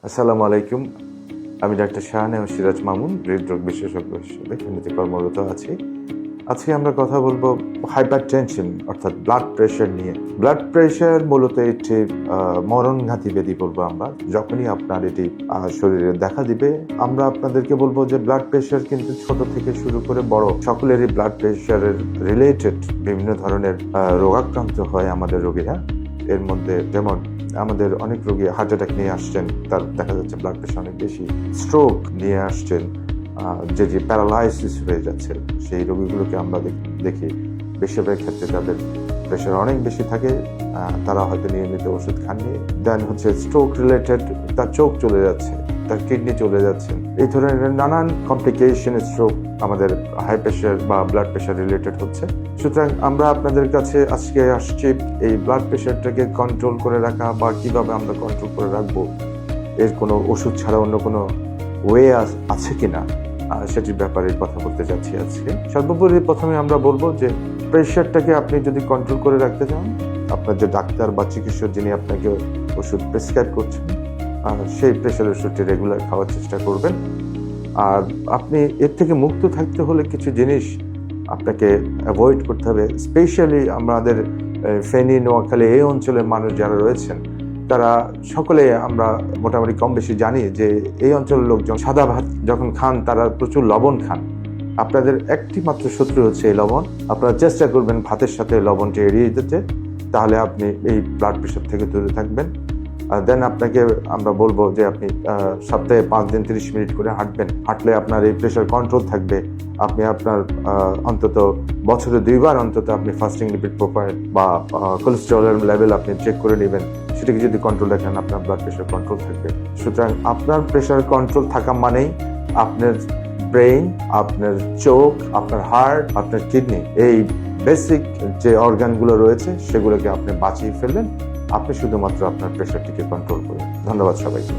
আসসালামু আলাইকুম। আমি ডাক্তার শাহনেওয়াজ সিরাজ মামুন, হৃদরোগ বিশেষজ্ঞ হিসেবে ফেনীতে কর্মরত আছি। আজকে আমরা কথা বলবো হাইপারটেনশন অর্থাৎ ব্লাড প্রেশার নিয়ে। ব্লাড প্রেশার মূলত একটি মরণঘাতী ব্যাধি বলবো আমরা। যখনই আপনার এটি শরীরে দেখা দিবে, আমরা আপনাদেরকে বলবো যে ব্লাড প্রেশার কিন্তু ছোট থেকে শুরু করে বড় সকলেরই ব্লাড প্রেশারের রিলেটেড বিভিন্ন ধরনের রোগাক্রান্ত হয় আমাদের রোগীরা। এর মধ্যে যেমন আমাদের অনেক রোগী হার্ট অ্যাটাক নিয়ে আসছেন, তার দেখা যাচ্ছে ব্লাড প্রেশার অনেক বেশি। স্ট্রোক নিয়ে আসছেন, যে প্যারালাইসিস হয়ে যাচ্ছে, সেই রোগীগুলোকে আমরা দেখি বেশিরভাগ ক্ষেত্রে তাদের প্রেশার অনেক বেশি থাকে। তারা হয়তো নিয়মিত ওষুধ খাননি, দেন হচ্ছে স্ট্রোক রিলেটেড তার চোখ চলে যাচ্ছে, তার কিডনি চলে যাচ্ছে। এই ধরনের নানান কমপ্লিকেশন স্ট্রোক আমাদের হাই প্রেশার বা ব্লাড প্রেশার রিলেটেড হচ্ছে। সুতরাং আমরা আপনাদের কাছে আজকে আসছি এই ব্লাড প্রেশারটাকে কন্ট্রোল করে রাখা বা কিভাবে আমরা কন্ট্রোল করে রাখবো, এর কোনো ওষুধ ছাড়া অন্য কোনো ওয়ে আছে কিনা সেটির ব্যাপারে কথা বলতে যাচ্ছি আজকে। সর্বোপরি প্রথমে আমরা বলবো যে প্রেশারটাকে আপনি যদি কন্ট্রোল করে রাখতে চান, আপনার যে ডাক্তার বা চিকিৎসক যিনি আপনাকে ওষুধ প্রেসক্রাইব করছেন, সেই প্রেশার ওষুধটি রেগুলার খাওয়ার চেষ্টা করবেন। আর আপনি এর থেকে মুক্ত থাকতে হলে কিছু জিনিস আপনাকে অ্যাভয়েড করতে হবে। স্পেশালি আমাদের ফেনী, নোয়াখালী এই অঞ্চলের মানুষ যারা রয়েছেন, তারা সকলে আমরা মোটামুটি কম বেশি জানি যে এই অঞ্চলের লোকজন সাদা ভাত যখন খান তারা প্রচুর লবণ খান। আপনাদের একটি মাত্র শত্রু হচ্ছে এই লবণ। আপনারা চেষ্টা করবেন ভাতের সাথে লবণটি এড়িয়ে দিতে, তাহলে আপনি এই ব্লাড প্রেশার থেকে দূরে থাকবেন। দেন আপনাকে আমরা বলবো যে আপনি সপ্তাহে 5 দিন 30 মিনিট করে হাঁটবেন। হাঁটলে আপনার এই প্রেশার কন্ট্রোল থাকবে। আপনি আপনার অন্তত বছরে 2 বার অন্তত আপনি ফাস্টিং লিপিড প্রোফাইল বা কোলেস্টেরলের লেভেল আপনি চেক করে নেবেন। সেটাকে যদি কন্ট্রোল রাখেন, আপনার ব্লাড প্রেশার কন্ট্রোল থাকবে। সুতরাং আপনার প্রেশার কন্ট্রোল থাকা মানেই আপনার ব্রেইন, আপনার চোখ, আপনার হার্ট, আপনার কিডনি, এই বেসিক যে অর্গানগুলো রয়েছে সেগুলোকে আপনি বাঁচিয়ে ফেললেন। আপনি শুধুমাত্র আপনার প্রেশারটিকে কন্ট্রোল করুন। ধন্যবাদ সবাইকে।